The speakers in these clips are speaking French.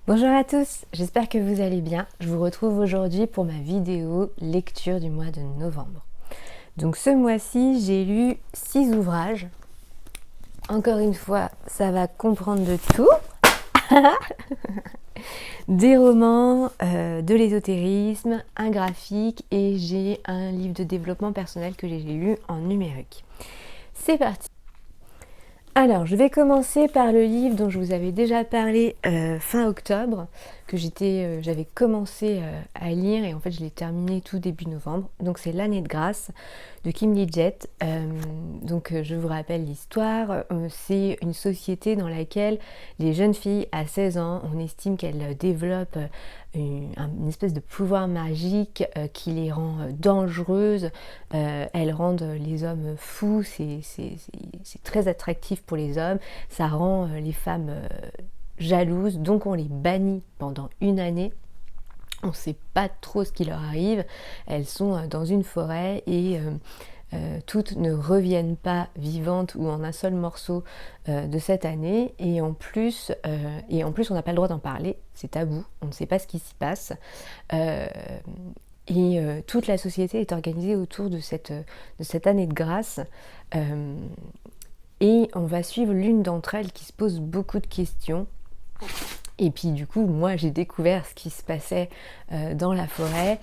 Bonjour à tous, j'espère que vous allez bien. Je vous retrouve aujourd'hui pour ma vidéo lecture du mois de novembre. Donc ce mois-ci, j'ai lu 6 ouvrages. Encore une fois, ça va comprendre de tout. Des romans, de l'ésotérisme, un graphique et j'ai un livre de développement personnel que j'ai lu en numérique. C'est parti! Alors, je vais commencer par le livre dont je vous avais déjà parlé fin octobre, que j'avais commencé à lire et en fait je l'ai terminé tout début novembre. Donc c'est L'année de grâce de Kim Liggett. Je vous rappelle l'histoire. C'est une société dans laquelle les jeunes filles à 16 ans, on estime qu'elles développent une espèce de pouvoir magique qui les rend dangereuses. Elles rendent les hommes fous, c'est très attractif pour les hommes, ça rend les femmes jalouses, donc on les bannit pendant une année. On ne sait pas trop ce qui leur arrive, elles sont dans une forêt et toutes ne reviennent pas vivantes ou en un seul morceau de cette année et en plus on n'a pas le droit d'en parler, c'est tabou, on ne sait pas ce qui s'y passe. Toute la société est organisée autour de cette année de grâce et on va suivre l'une d'entre elles qui se pose beaucoup de questions. Et puis du coup, moi j'ai découvert ce qui se passait dans la forêt,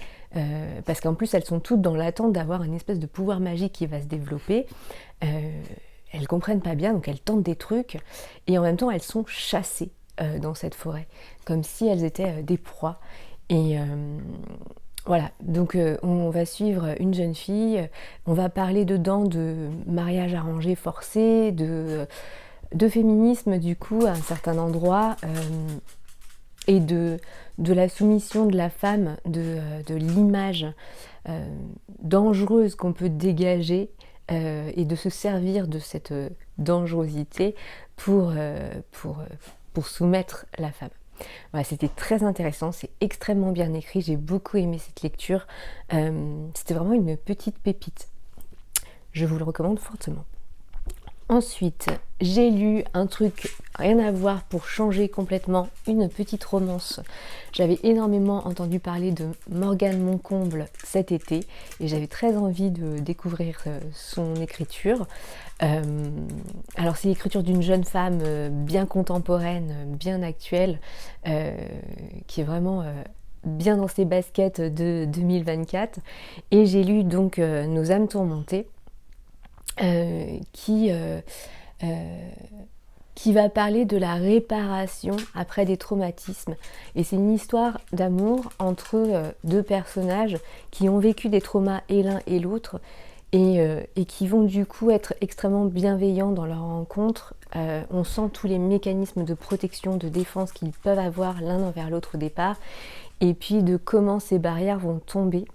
parce qu'en plus elles sont toutes dans l'attente d'avoir une espèce de pouvoir magique qui va se développer. Elles comprennent pas bien, donc elles tentent des trucs, et en même temps elles sont chassées dans cette forêt, comme si elles étaient des proies. Et voilà, donc on va suivre une jeune fille, on va parler dedans de mariage arrangé forcé, de féminisme du coup à un certain endroit et de la soumission de la femme, de l'image dangereuse qu'on peut dégager et de se servir de cette dangerosité pour soumettre la femme. Voilà, c'était très intéressant, c'est extrêmement bien écrit, j'ai beaucoup aimé cette lecture, c'était vraiment une petite pépite, je vous le recommande fortement. Ensuite, j'ai lu un truc rien à voir pour changer complètement, une petite romance. J'avais énormément entendu parler de Morgane Moncomble cet été et j'avais très envie de découvrir son écriture. Alors c'est l'écriture d'une jeune femme bien contemporaine, bien actuelle, qui est vraiment bien dans ses baskets de 2024. Et j'ai lu donc Nos âmes tourmentées. Qui va parler de la réparation après des traumatismes. Et c'est une histoire d'amour entre deux personnages qui ont vécu des traumas et l'un et l'autre et qui vont du coup être extrêmement bienveillants dans leur rencontre. On sent tous les mécanismes de protection, de défense qu'ils peuvent avoir l'un envers l'autre au départ et puis de comment ces barrières vont tomber.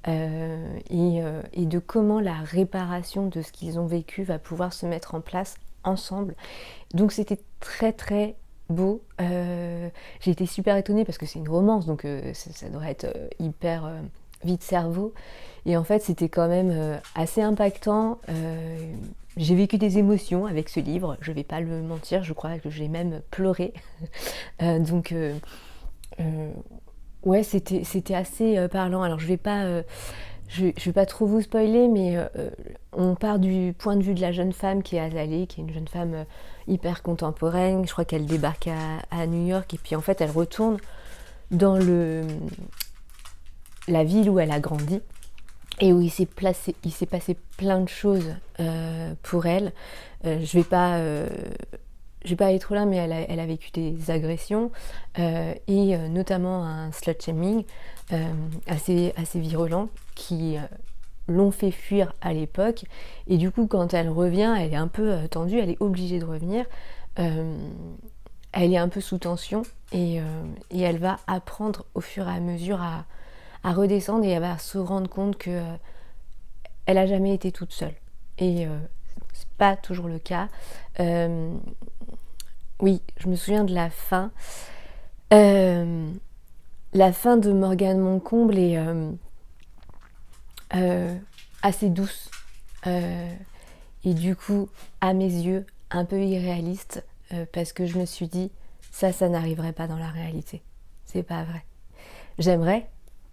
Et de comment la réparation de ce qu'ils ont vécu va pouvoir se mettre en place ensemble. Donc c'était très très beau. J'ai été super étonnée parce que c'est une romance, donc ça devrait être hyper vide cerveau. Et en fait c'était quand même assez impactant. J'ai vécu des émotions avec ce livre, je vais pas le mentir, je crois que j'ai même pleuré. Ouais, c'était assez parlant. Alors je vais pas trop vous spoiler, mais on part du point de vue de la jeune femme qui est Azalée, qui est une jeune femme hyper contemporaine. Je crois qu'elle débarque à New York et puis en fait elle retourne dans la ville où elle a grandi et où il s'est passé plein de choses pour elle. Je vais pas aller trop là, mais elle a vécu des agressions et notamment un slut-shaming assez virulent qui l'ont fait fuir à l'époque. Et du coup, quand elle revient, elle est un peu tendue, elle est obligée de revenir. Elle est un peu sous tension et elle va apprendre au fur et à mesure à redescendre et elle va se rendre compte que elle a jamais été toute seule. Et c'est pas toujours le cas. Oui, je me souviens de la fin. La fin de Morgane Moncomble est assez douce et du coup, à mes yeux, un peu irréaliste. parce que je me suis dit, ça n'arriverait pas dans la réalité. C'est pas vrai. J'aimerais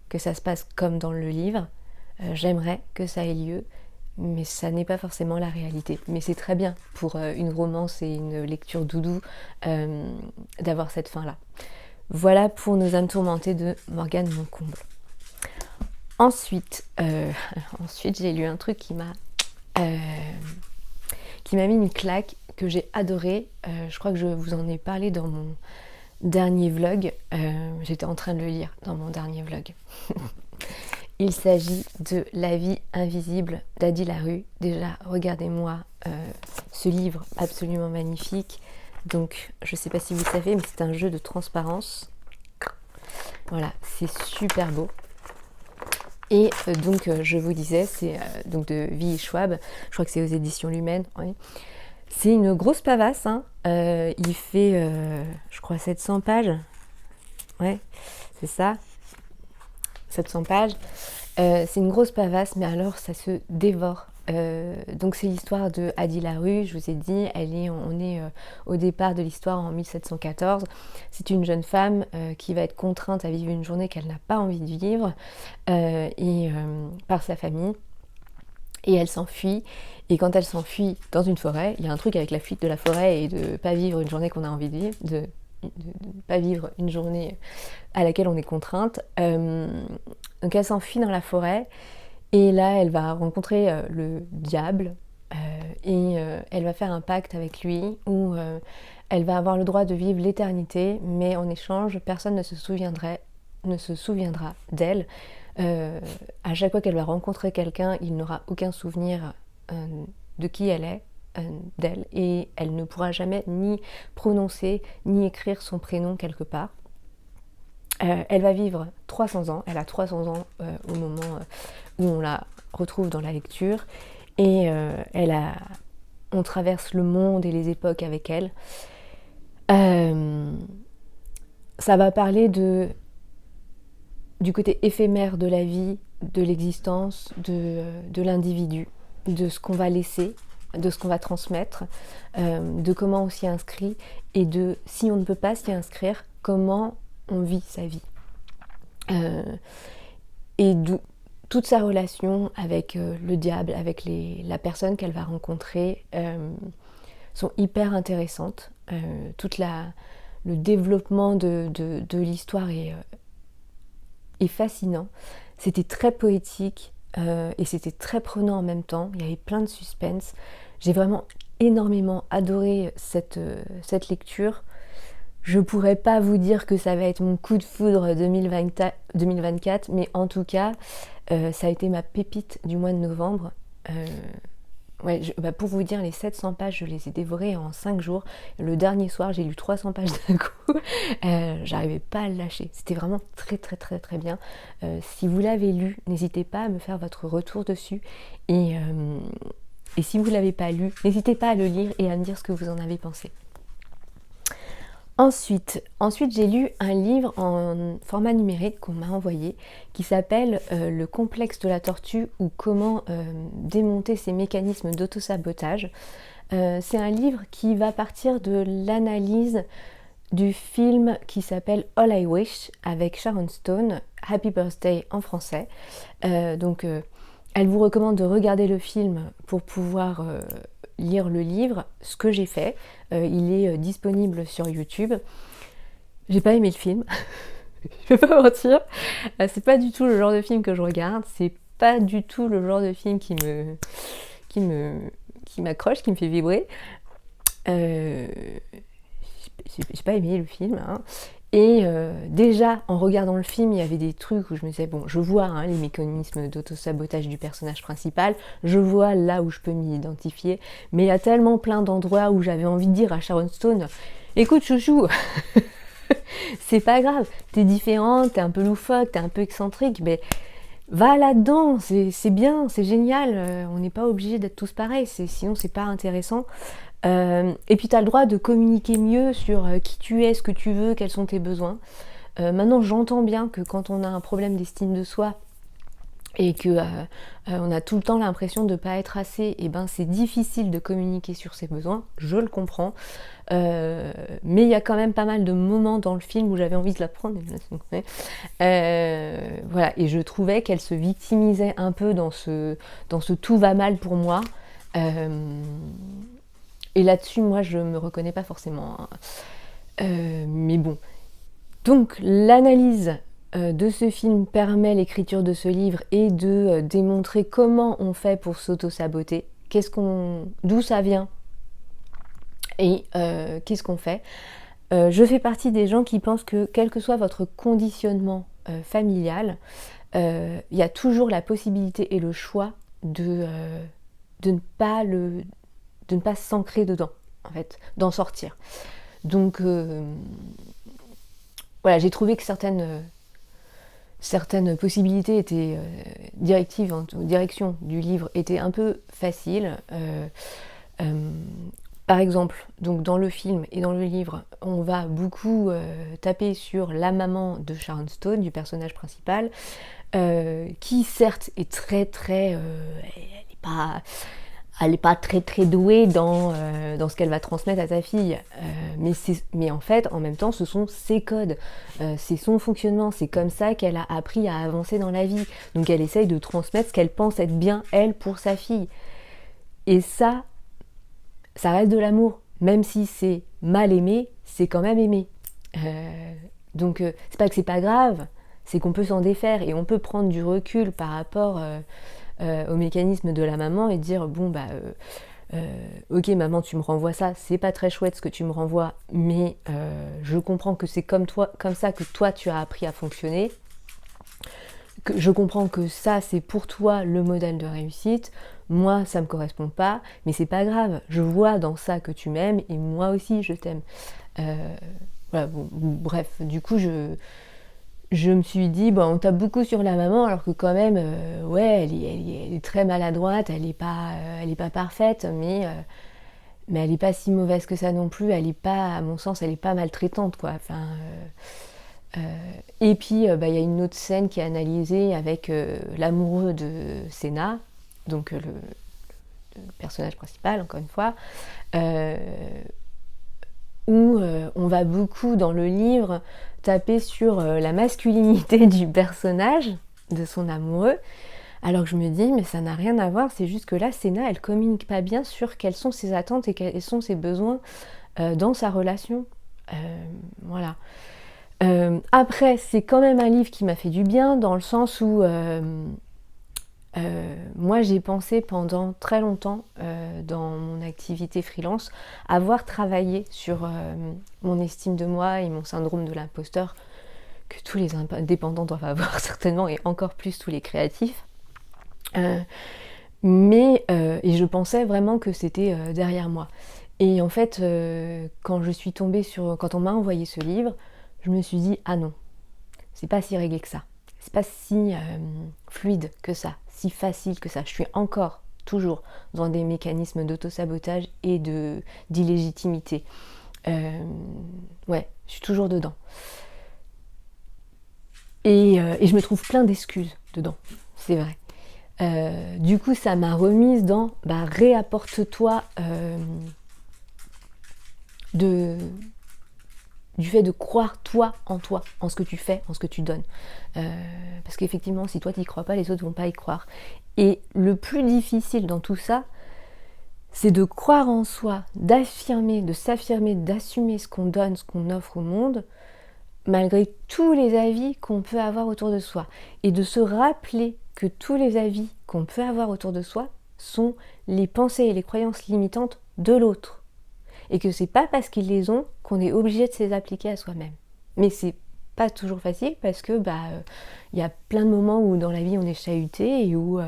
que ça se passe comme dans le livre, j'aimerais que ça ait lieu, mais ça n'est pas forcément la réalité. Mais c'est très bien pour une romance et une lecture doudou d'avoir cette fin-là. Voilà pour Nos âmes tourmentées de Morgane Moncomble. Ensuite, j'ai lu un truc qui m'a mis une claque, que j'ai adoré. Je crois que je vous en ai parlé dans mon dernier vlog. J'étais en train de le lire dans mon dernier vlog. Il s'agit de La vie invisible d'Adi Larue. Déjà, regardez-moi ce livre absolument magnifique. Donc, je ne sais pas si vous savez, mais c'est un jeu de transparence. Voilà, c'est super beau. Et donc, je vous disais, c'est donc de Vie Schwab. Je crois que c'est aux éditions Lumen. Oui. C'est une grosse pavasse. Hein. Il fait, je crois, 700 pages. Ouais, c'est ça. 700 pages. C'est une grosse pavasse, mais alors ça se dévore. Donc c'est l'histoire de Adi Larue, je vous ai dit, on est au départ de l'histoire en 1714. C'est une jeune femme qui va être contrainte à vivre une journée qu'elle n'a pas envie de vivre par sa famille. Et elle s'enfuit. Et quand elle s'enfuit dans une forêt, il y a un truc avec la fuite de la forêt et de pas vivre une journée qu'on a envie de vivre, de pas vivre une journée à laquelle on est contrainte. Donc elle s'enfuit dans la forêt et là elle va rencontrer le diable et elle va faire un pacte avec lui où elle va avoir le droit de vivre l'éternité, mais en échange personne ne se souviendra d'elle. À chaque fois qu'elle va rencontrer quelqu'un, il n'aura aucun souvenir de qui elle est, d'elle, et elle ne pourra jamais ni prononcer ni écrire son prénom quelque part. Elle va vivre 300 ans, elle a 300 ans au moment où on la retrouve dans la lecture, et on traverse le monde et les époques avec elle. Ça va parler du côté éphémère de la vie, de l'existence, de l'individu, de ce qu'on va laisser, de ce qu'on va transmettre, de comment on s'y inscrit, et de, si on ne peut pas s'y inscrire, comment on vit sa vie. Et toute sa relation avec le diable, avec la personne qu'elle va rencontrer, sont hyper intéressantes. Tout le développement de l'histoire est fascinant. C'était très poétique et c'était très prenant en même temps. Il y avait plein de suspense. J'ai vraiment énormément adoré cette lecture. Je pourrais pas vous dire que ça va être mon coup de foudre 2024, mais en tout cas, ça a été ma pépite du mois de novembre. Pour vous dire, les 700 pages, je les ai dévorées en 5 jours. Le dernier soir, j'ai lu 300 pages d'un coup. J'arrivais pas à le lâcher. C'était vraiment très très très très bien. Si vous l'avez lu, n'hésitez pas à me faire votre retour dessus. Et si vous l'avez pas lu, n'hésitez pas à le lire et à me dire ce que vous en avez pensé. Ensuite, j'ai lu un livre en format numérique qu'on m'a envoyé qui s'appelle Le complexe de la tortue, ou comment démonter ses mécanismes d'autosabotage. C'est un livre qui va partir de l'analyse du film qui s'appelle All I Wish avec Sharon Stone, Happy Birthday en français. Elle vous recommande de regarder le film pour pouvoir lire le livre, ce que j'ai fait. Il est disponible sur YouTube. J'ai pas aimé le film, je vais pas mentir. C'est pas du tout le genre de film que je regarde, c'est pas du tout le genre de film qui m'accroche, qui me fait vibrer. J'ai pas aimé le film, hein. Et déjà, en regardant le film, il y avait des trucs où je me disais, bon, je vois les mécanismes d'autosabotage du personnage principal, je vois là où je peux m'y identifier, mais il y a tellement plein d'endroits où j'avais envie de dire à Sharon Stone, écoute chouchou, c'est pas grave, t'es différente, t'es un peu loufoque, t'es un peu excentrique, mais va là-dedans, c'est bien, c'est génial, on n'est pas obligé d'être tous pareils, sinon c'est pas intéressant. Et puis tu as le droit de communiquer mieux sur qui tu es, ce que tu veux, quels sont tes besoins. Maintenant, j'entends bien que quand on a un problème d'estime de soi, et que on a tout le temps l'impression de ne pas être assez, et ben c'est difficile de communiquer sur ses besoins, je le comprends. Mais il y a quand même pas mal de moments dans le film où j'avais envie de la prendre. Voilà, et je trouvais qu'elle se victimisait un peu dans ce tout va mal pour moi. Et là-dessus, moi, je me reconnais pas forcément. Mais bon. Donc, l'analyse de ce film permet l'écriture de ce livre et de démontrer comment on fait pour s'auto-saboter, d'où ça vient et qu'est-ce qu'on fait. Je fais partie des gens qui pensent que quel que soit votre conditionnement familial, il y a toujours la possibilité et le choix de ne pas s'ancrer dedans, en fait, d'en sortir. Donc voilà, j'ai trouvé que certaines possibilités étaient direction du livre étaient un peu faciles. Par exemple, donc dans le film et dans le livre, on va beaucoup taper sur la maman de Sharon Stone, du personnage principal, qui certes est très très... elle n'est pas très très douée dans ce qu'elle va transmettre à sa fille, mais en fait, en même temps, ce sont ses codes, c'est son fonctionnement, c'est comme ça qu'elle a appris à avancer dans la vie. Donc elle essaye de transmettre ce qu'elle pense être bien, elle, pour sa fille. Et ça reste de l'amour, même si c'est mal aimé, c'est quand même aimé. Donc c'est pas que c'est pas grave, c'est qu'on peut s'en défaire et on peut prendre du recul par rapport au mécanisme de la maman et dire bon bah ok maman tu me renvoies ça, c'est pas très chouette ce que tu me renvoies, mais je comprends que c'est comme ça que toi tu as appris à fonctionner. Je comprends que ça c'est pour toi le modèle de réussite, moi ça me correspond pas, mais c'est pas grave, je vois dans ça que tu m'aimes et moi aussi je t'aime. Voilà, bon, bref, du coup je me suis dit, bon, on tape beaucoup sur la maman alors que quand même, ouais, elle est très maladroite, elle est pas parfaite, mais elle est pas si mauvaise que ça non plus, elle est pas, à mon sens, elle est pas maltraitante quoi. Enfin, et puis, y a une autre scène qui est analysée avec l'amoureux de Senna, donc le personnage principal, encore une fois, où on va beaucoup, dans le livre, taper sur la masculinité du personnage, de son amoureux, alors que je me dis, mais ça n'a rien à voir, c'est juste que là, Senna, elle communique pas bien sur quelles sont ses attentes et quels sont ses besoins dans sa relation. Voilà. Après, c'est quand même un livre qui m'a fait du bien, dans le sens où moi j'ai pensé pendant très longtemps dans mon activité freelance avoir travaillé sur mon estime de moi et mon syndrome de l'imposteur que tous les indépendants doivent avoir certainement, et encore plus tous les créatifs. Et je pensais vraiment que c'était derrière moi. Et en fait, quand on m'a envoyé ce livre, je me suis dit ah non, c'est pas si réglé que ça, c'est pas si fluide que ça, si facile que ça. Je suis encore toujours dans des mécanismes d'auto-sabotage et d'illégitimité. Ouais, je suis toujours dedans. Et je me trouve plein d'excuses dedans, c'est vrai. Du coup, ça m'a remise dans réapporte-toi du fait de croire toi, en ce que tu fais, en ce que tu donnes. Parce qu'effectivement, si toi t'y crois pas, les autres vont pas y croire. Et le plus difficile dans tout ça, c'est de croire en soi, d'affirmer, de s'affirmer, d'assumer ce qu'on donne, ce qu'on offre au monde, malgré tous les avis qu'on peut avoir autour de soi. Et de se rappeler que tous les avis qu'on peut avoir autour de soi sont les pensées et les croyances limitantes de l'autre. Et que c'est pas parce qu'ils les ont qu'on est obligé de se les appliquer à soi-même. Mais c'est pas toujours facile parce que y a plein de moments où dans la vie on est chahuté et où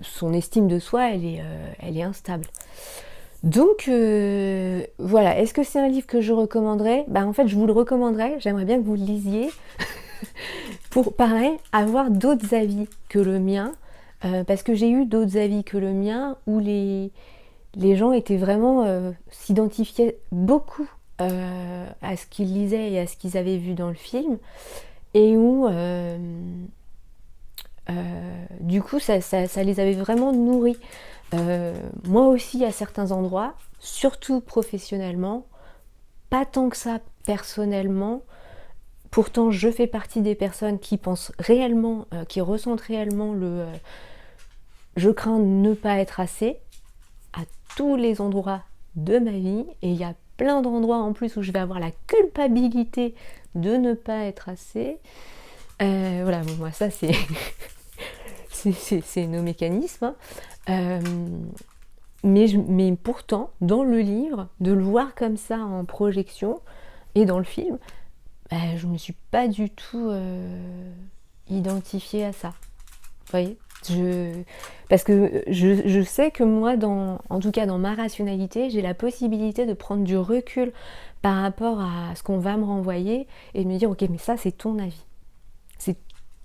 son estime de soi elle est instable. Donc voilà, est-ce que c'est un livre que je recommanderais ? En fait je vous le recommanderais, j'aimerais bien que vous le lisiez pour pareil avoir d'autres avis que le mien. Parce que j'ai eu d'autres avis que le mien où les gens étaient vraiment s'identifiaient beaucoup à ce qu'ils lisaient et à ce qu'ils avaient vu dans le film, et où du coup ça les avait vraiment nourris. Moi aussi à certains endroits, surtout professionnellement, pas tant que ça personnellement. Pourtant, je fais partie des personnes qui pensent réellement, qui ressentent réellement le je crains de ne pas être assez à tous les endroits de ma vie. Et il y a plein d'endroits en plus où je vais avoir la culpabilité de ne pas être assez. Voilà, bon, moi, ça, c'est c'est nos mécanismes. Mais pourtant, dans le livre, de le voir comme ça en projection et dans le film, je me suis pas du tout identifiée à ça. Vous voyez, parce que je sais que moi, en tout cas dans ma rationalité, j'ai la possibilité de prendre du recul par rapport à ce qu'on va me renvoyer et de me dire ok, mais ça c'est ton avis, c'est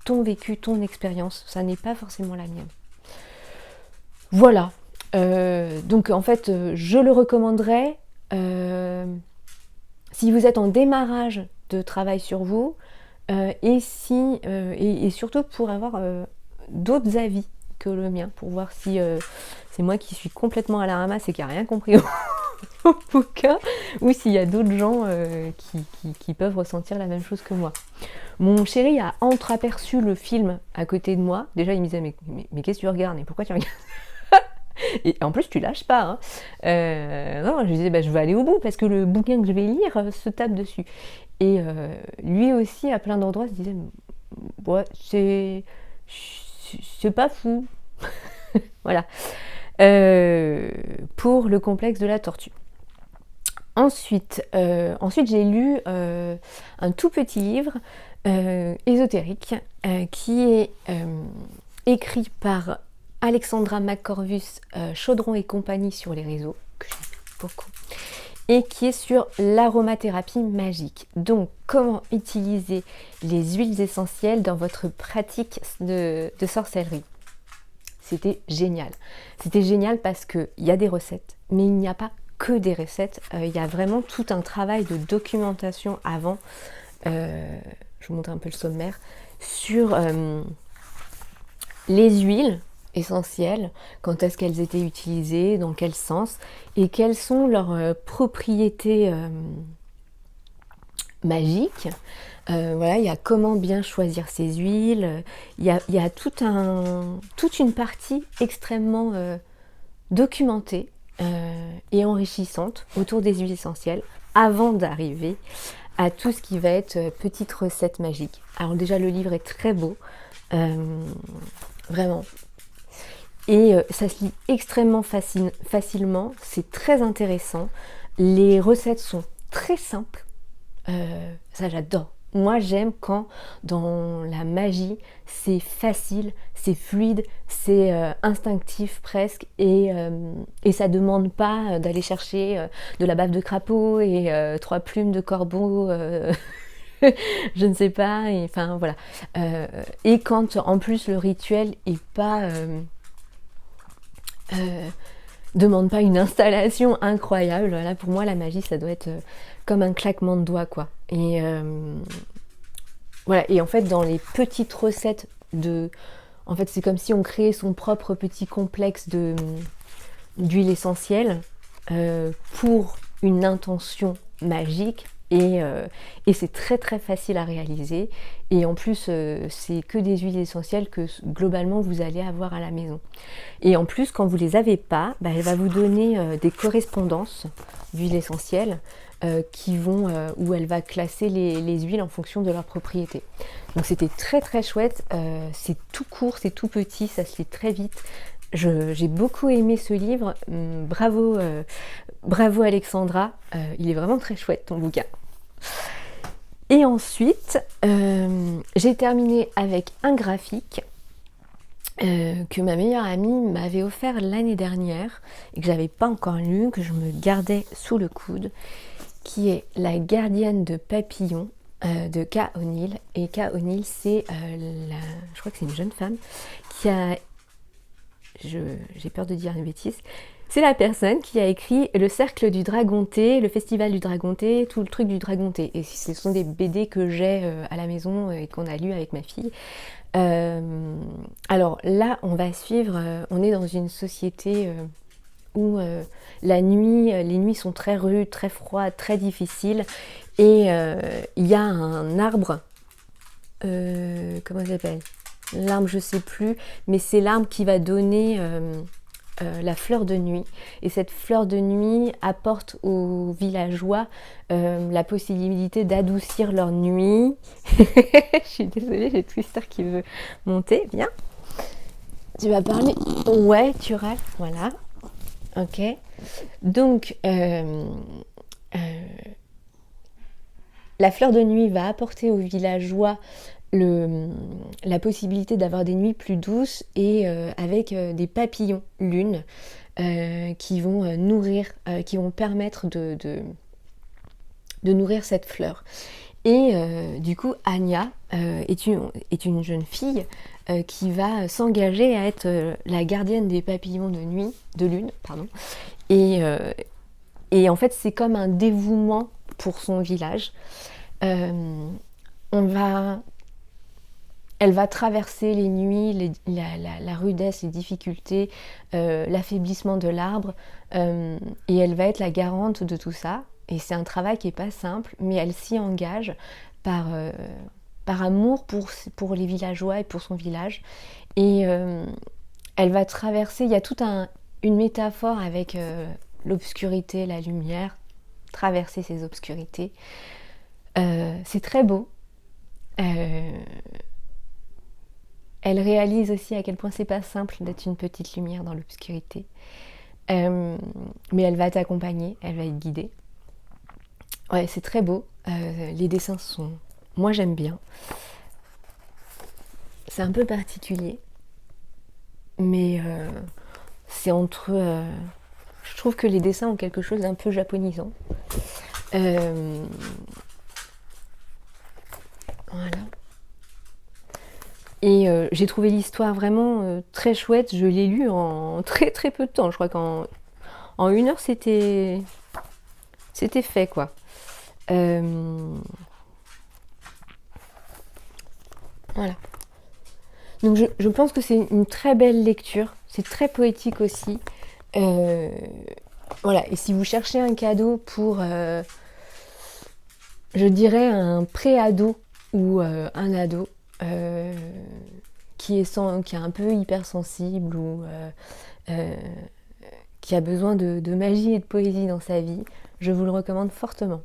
ton vécu, ton expérience, ça n'est pas forcément la mienne. Voilà. Donc en fait, je le recommanderais si vous êtes en démarrage de travail sur vous et surtout pour avoir d'autres avis que le mien, pour voir si c'est moi qui suis complètement à la ramasse et qui n'a rien compris au bouquin, ou s'il y a d'autres gens qui peuvent ressentir la même chose que moi. Mon chéri a entreaperçu le film à côté de moi. Déjà, il me disait mais qu'est-ce que tu regardes et pourquoi tu regardes? Et en plus, tu lâches pas. Hein. Non, je lui disais, je vais aller au bout parce que le bouquin que je vais lire se tape dessus. Et lui aussi, à plein d'endroits, se disait, ouais, c'est pas fou. Voilà. Pour le complexe de la tortue. Ensuite j'ai lu un tout petit livre ésotérique qui est écrit par Alexandra McCorvus, Chaudron et compagnie sur les réseaux, que j'aime beaucoup, et qui est sur l'aromathérapie magique. Donc, comment utiliser les huiles essentielles dans votre pratique de sorcellerie. C'était génial. C'était génial parce qu'il y a des recettes, mais il n'y a pas que des recettes. Il y a vraiment tout un travail de documentation avant. Je vous montre un peu le sommaire. Sur les huiles essentielles, quand est-ce qu'elles étaient utilisées, dans quel sens, et quelles sont leurs propriétés magiques. Voilà, il y a comment bien choisir ces huiles, il y a toute une partie extrêmement documentée et enrichissante autour des huiles essentielles avant d'arriver à tout ce qui va être petites recettes magiques. Alors déjà le livre est très beau, vraiment. Et ça se lit extrêmement facilement, c'est très intéressant. Les recettes sont très simples, ça j'adore. Moi j'aime quand dans la magie c'est facile, c'est fluide, c'est instinctif presque et ça demande pas d'aller chercher de la bave de crapaud et 3 plumes de corbeau, je ne sais pas, et, enfin voilà. Et quand en plus le rituel est pas... demande pas une installation incroyable. Là pour moi la magie ça doit être comme un claquement de doigts quoi. Et voilà, et en fait dans les petites recettes en fait c'est comme si on créait son propre petit complexe d'huile essentielle pour une intention magique. Et c'est très très facile à réaliser et en plus c'est que des huiles essentielles que globalement vous allez avoir à la maison et en plus quand vous les avez pas, elle va vous donner des correspondances d'huiles essentielles où elle va classer les huiles en fonction de leurs propriétés. Donc c'était très très chouette, c'est tout court, c'est tout petit, ça se lit très vite. J'ai beaucoup aimé ce livre, bravo Alexandra, il est vraiment très chouette ton bouquin. Et ensuite, j'ai terminé avec un graphique que ma meilleure amie m'avait offert l'année dernière et que j'avais pas encore lu, que je me gardais sous le coude, qui est La gardienne de papillons de Kay O'Neill. Et Kay O'Neill, c'est je crois que c'est une jeune femme qui a j'ai peur de dire une bêtise. C'est la personne qui a écrit Le Cercle du Dragonté, le Festival du Dragonté, tout le truc du Dragonté. Et ce sont des BD que j'ai à la maison et qu'on a lu avec ma fille. Alors là, on va suivre, on est dans une société où la nuit, les nuits sont très rudes, très froides, très difficiles. Et il y a un arbre, comment ça s'appelle ? L'arbre, je sais plus, mais c'est l'arbre qui va donner la fleur de nuit. Et cette fleur de nuit apporte aux villageois la possibilité d'adoucir leur nuit. Je suis désolée, j'ai Twister qui veut monter. Viens. Tu vas parler. Ouais, tu râles. Voilà. Ok. Donc, la fleur de nuit va apporter aux villageois la possibilité d'avoir des nuits plus douces et avec des papillons lune qui vont nourrir, qui vont permettre de nourrir cette fleur. Et du coup, Anya est une jeune fille qui va s'engager à être la gardienne des papillons de lune, pardon. Et en fait, c'est comme un dévouement pour son village. Elle va traverser les nuits, la rudesse, les difficultés, l'affaiblissement de l'arbre, et elle va être la garante de tout ça. Et c'est un travail qui n'est pas simple, mais elle s'y engage par amour pour les villageois et pour son village. Et elle va traverser, il y a toute une métaphore avec l'obscurité, la lumière, traverser ces obscurités. C'est très beau. Elle réalise aussi à quel point c'est pas simple d'être une petite lumière dans l'obscurité. Mais elle va t'accompagner, elle va être guidée. Ouais, c'est très beau. Les dessins sont... Moi, j'aime bien. C'est un peu particulier. Mais c'est entre... Je trouve que les dessins ont quelque chose d'un peu japonisant. Voilà. Et j'ai trouvé l'histoire vraiment très chouette. Je l'ai lu en très très peu de temps. Je crois qu'en 1 heure, c'était fait, quoi. Voilà. Donc je pense que c'est une très belle lecture. C'est très poétique aussi. Voilà. Et si vous cherchez un cadeau pour, je dirais, un pré-ado ou un ado, qui est un peu hypersensible ou qui a besoin de magie et de poésie dans sa vie, je vous le recommande fortement.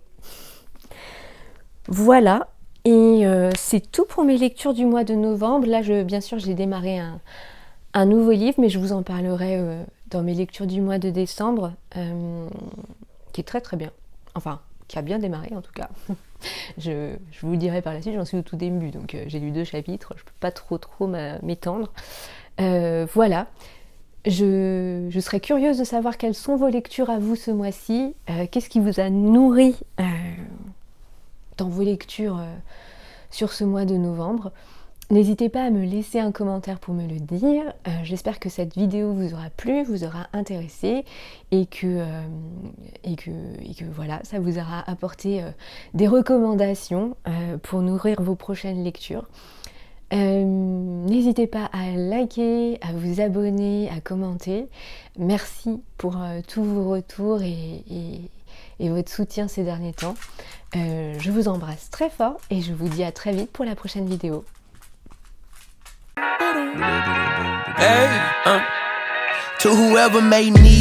Voilà, et c'est tout pour mes lectures du mois de novembre. Là, bien sûr, j'ai démarré un nouveau livre, mais je vous en parlerai dans mes lectures du mois de décembre, qui est très très bien. Enfin, qui a bien démarré en tout cas. Je vous le dirai par la suite, j'en suis au tout début, donc j'ai lu 2 chapitres, je peux pas trop m'étendre. Voilà, je serais curieuse de savoir quelles sont vos lectures à vous ce mois-ci, qu'est-ce qui vous a nourri dans vos lectures sur ce mois de novembre. N'hésitez pas à me laisser un commentaire pour me le dire. J'espère que cette vidéo vous aura plu, vous aura intéressé et que voilà, ça vous aura apporté des recommandations pour nourrir vos prochaines lectures. N'hésitez pas à liker, à vous abonner, à commenter. Merci pour tous vos retours et votre soutien ces derniers temps. Je vous embrasse très fort et je vous dis à très vite pour la prochaine vidéo. Hey, to whoever may need